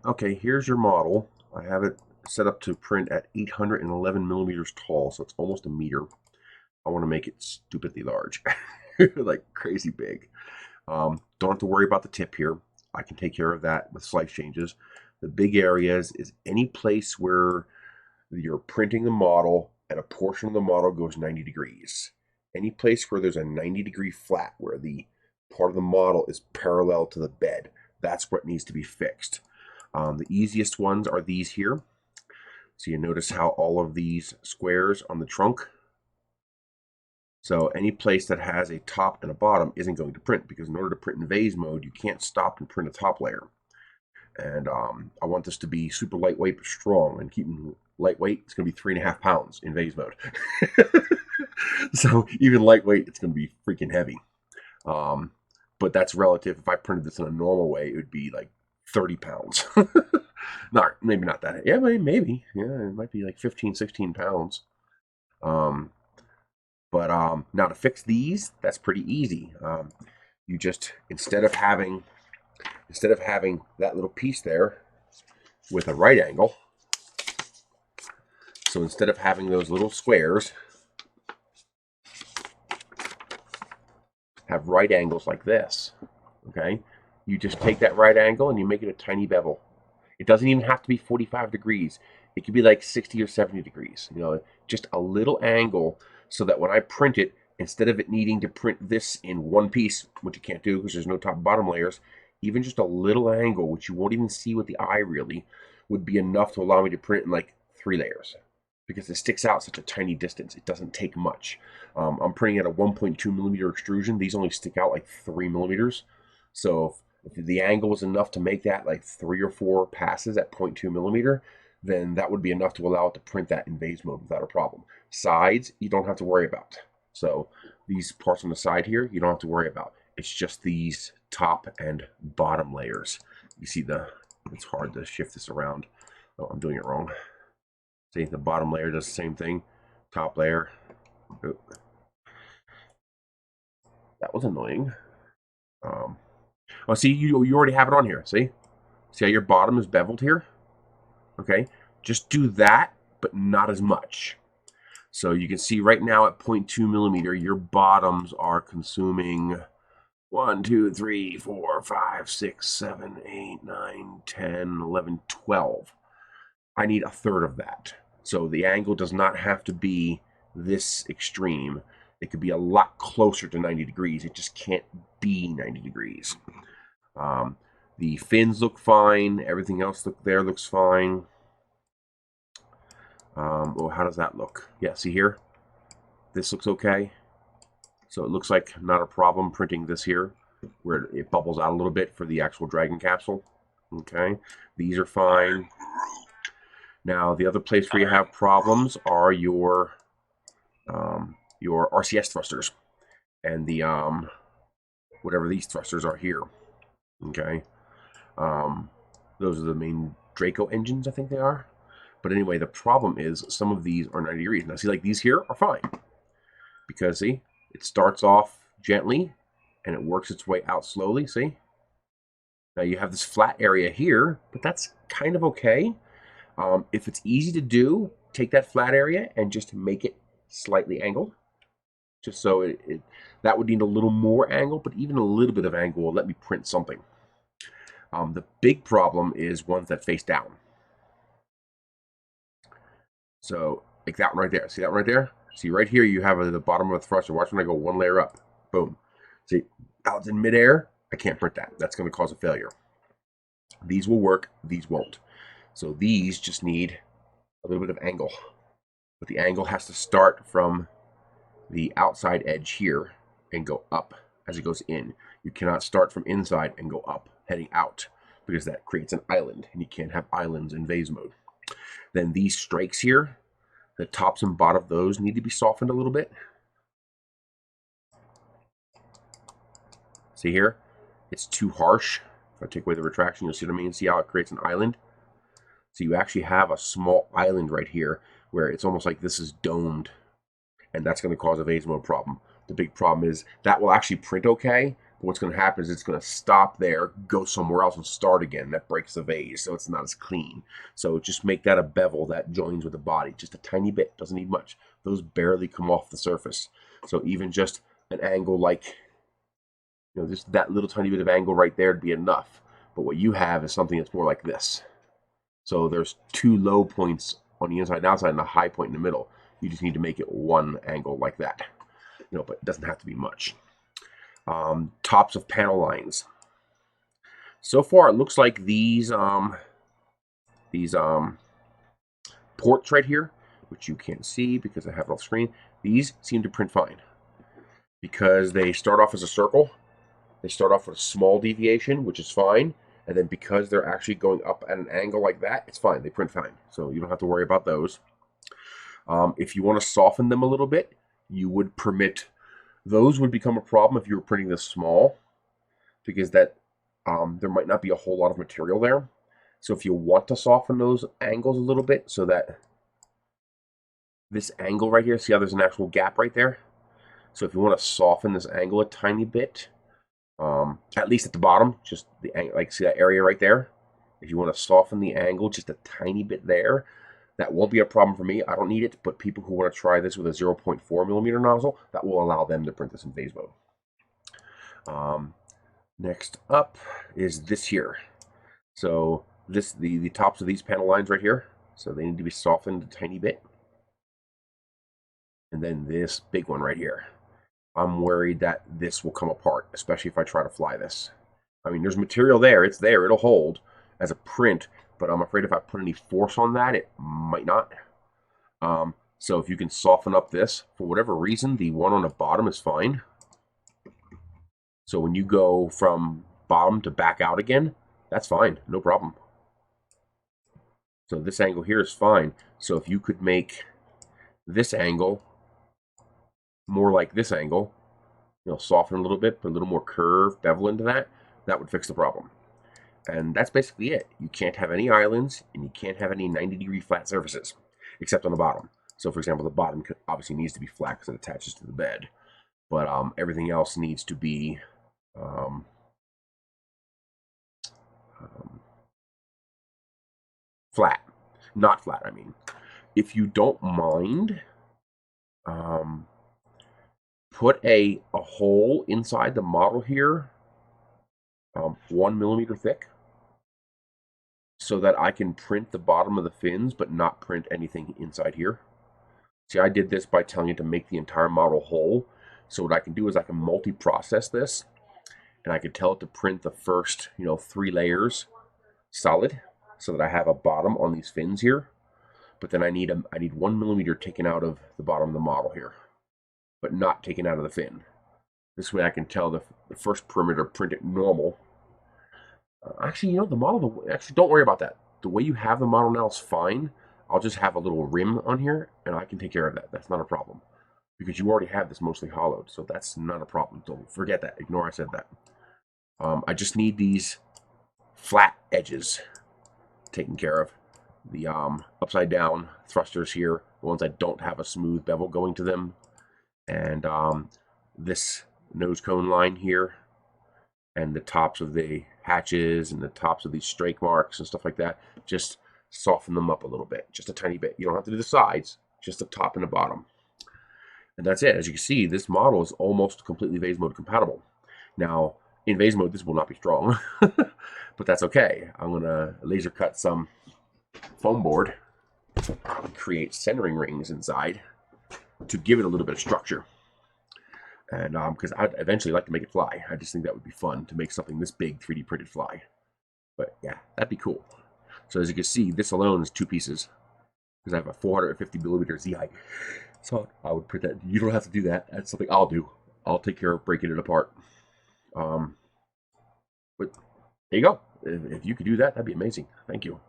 Okay, here's your model. I have it set up to print at 811 millimeters tall, so it's almost a meter. I want to make it stupidly large, like crazy big. Don't have to worry about the tip here. I can take care of that with slice changes. The big areas is any place where you're printing the model and a portion of the model goes 90 degrees. Any place where there's a 90-degree flat where the part of the model is parallel to the bed, that's what needs to be fixed. The easiest ones are these here. So you notice how all of these squares on the trunk. So any place that has a top and a bottom isn't going to print, because in order to print in vase mode, you can't stop and print a top layer. And I want this to be super lightweight but strong. And keeping lightweight, it's going to be 3.5 pounds in vase mode. So even lightweight, it's going to be freaking heavy. But that's relative. If I printed this in a normal way, it would be like 30 pounds. Maybe not that. Yeah, maybe. Yeah, it might be like 15, 16 pounds. But now to fix these, that's pretty easy. You just, instead of having that little piece there with a right angle, so instead of having those little squares have right angles like this, okay, you just take that right angle and you make it a tiny bevel. It doesn't even have to be 45 degrees. It could be like 60 or 70 degrees, just a little angle, so that when I print it, instead of it needing to print this in one piece, which you can't do because there's no top and bottom layers, even just a little angle, which you won't even see with the eye really, would be enough to allow me to print in like 3 layers. Because it sticks out such a tiny distance, it doesn't take much. I'm printing at a 1.2 millimeter extrusion. These only stick out like 3 millimeters. So if the angle was enough to make that like 3 or 4 passes at 0.2 millimeter, then that would be enough to allow it to print that in vase mode without a problem. Sides, you don't have to worry about. So these parts on the side here, you don't have to worry about. It's just these top and bottom layers. You see it's hard to shift this around. Oh, I'm doing it wrong. See, the bottom layer does the same thing. Top layer. Oh, that was annoying. Oh, see, you already have it on here. See how your bottom is beveled here? Okay, just do that, but not as much. So you can see right now at 0.2 millimeter, your bottoms are consuming 1, 2, 3, 4, 5, 6, 7, 8, 9, 10, 11, 12. I need a third of that. So the angle does not have to be this extreme. It could be a lot closer to 90 degrees. It just can't be 90 degrees. The fins look fine. Everything else looks fine. Oh, how does that look? Yeah, see here? This looks okay. So it looks like not a problem printing this here, where it bubbles out a little bit for the actual Dragon capsule. Okay, these are fine. Now, the other place where you have problems are your RCS thrusters and the whatever these thrusters are here. Okay, those are the main Draco engines, I think they are. But anyway, the problem is some of these are 90 degrees. Now, see, like these here are fine because see, it starts off gently and it works its way out slowly. See, now you have this flat area here, but that's kind of okay. If it's easy to do, take that flat area and just make it slightly angled. Just so that would need a little more angle, but even a little bit of angle will let me print something. The big problem is ones that face down. So like that one right there. See that one right there? See right here you have the bottom of the thruster. Watch when I go one layer up. Boom. See, now it's in midair. I can't print that. That's going to cause a failure. These will work. These won't. So these just need a little bit of angle. But the angle has to start from the outside edge here and go up as it goes in. You cannot start from inside and go up, heading out, because that creates an island, and you can't have islands in vase mode. Then these strikes here, the tops and bottom of those need to be softened a little bit. See here? It's too harsh. If I take away the retraction, you'll see what I mean? See how it creates an island? So you actually have a small island right here where it's almost like this is domed, and that's going to cause a vase mode problem. The big problem is that will actually print okay, But what's going to happen is it's going to stop there, go somewhere else, and start again. That breaks the vase, so it's not as clean. So just make that a bevel that joins with the body, just a tiny bit. Doesn't need much. Those barely come off the surface. So even just an angle like, just that little tiny bit of angle right there would be enough. But what you have is something that's more like this. So there's two low points on the inside and outside and a high point in the middle. You just need to make it one angle like that. But it doesn't have to be much. Tops of panel lines. So far, it looks like these ports right here, which you can't see because I have it off screen, these seem to print fine because they start off as a circle. They start off with a small deviation, which is fine. And then because they're actually going up at an angle like that, it's fine. They print fine. So you don't have to worry about those. If you want to soften them a little bit, you would permit. Those would become a problem if you were printing this small, because that there might not be a whole lot of material there. So if you want to soften those angles a little bit so that this angle right here, see how there's an actual gap right there? So if you want to soften this angle a tiny bit, at least at the bottom, just the angle, like see that area right there? If you want to soften the angle just a tiny bit there, that won't be a problem for me. I don't need it, but people who want to try this with a 0.4 millimeter nozzle, that will allow them to print this in phase mode. Next up is this here. So this the tops of these panel lines right here, so they need to be softened a tiny bit. And then this big one right here. I'm worried that this will come apart, especially if I try to fly this. I mean, there's material there. It's there. It'll hold as a print, but I'm afraid if I put any force on that, it might not. So if you can soften up this, for whatever reason, the one on the bottom is fine. So when you go from bottom to back out again, that's fine. No problem. So this angle here is fine. So if you could make this angle more like this angle, soften a little bit, put a little more curve, bevel into that, that would fix the problem. And that's basically it. You can't have any islands, and you can't have any 90-degree flat surfaces, except on the bottom. So for example, the bottom obviously needs to be flat because it attaches to the bed. But everything else needs to be flat. Not flat, I mean. If you don't mind, put a hole inside the model here, 1 millimeter thick, so that I can print the bottom of the fins but not print anything inside here. See, I did this by telling it to make the entire model whole. So what I can do is I can multi-process this, and I can tell it to print the first, 3 layers solid, so that I have a bottom on these fins here. But then I need 1 millimeter taken out of the bottom of the model here, but not taken out of the fin. This way I can tell the first perimeter print it normal. Actually, the model, actually don't worry about that. The way you have the model now is fine. I'll just have a little rim on here, and I can take care of that. That's not a problem, because you already have this mostly hollowed, so that's not a problem. Don't forget that. Ignore I said that. I just need these flat edges taken care of. The upside down thrusters here, the ones that don't have a smooth bevel going to them, and this nose cone line here, and the tops of the hatches and the tops of these strake marks and stuff like that. Just soften them up a little bit, just a tiny bit. You don't have to do the sides, just the top and the bottom. And that's it. As you can see, this model is almost completely vase mode compatible. Now, in vase mode, this will not be strong, but that's okay. I'm going to laser cut some foam board and create centering rings inside to give it a little bit of structure. And because I'd eventually like to make it fly. I just think that would be fun to make something this big 3D printed fly. But yeah, that'd be cool. So as you can see, this alone is 2 pieces, because I have a 450 millimeter Z-height. So I would print that. You don't have to do that. That's something I'll do. I'll take care of breaking it apart. But there you go. If you could do that, that'd be amazing. Thank you.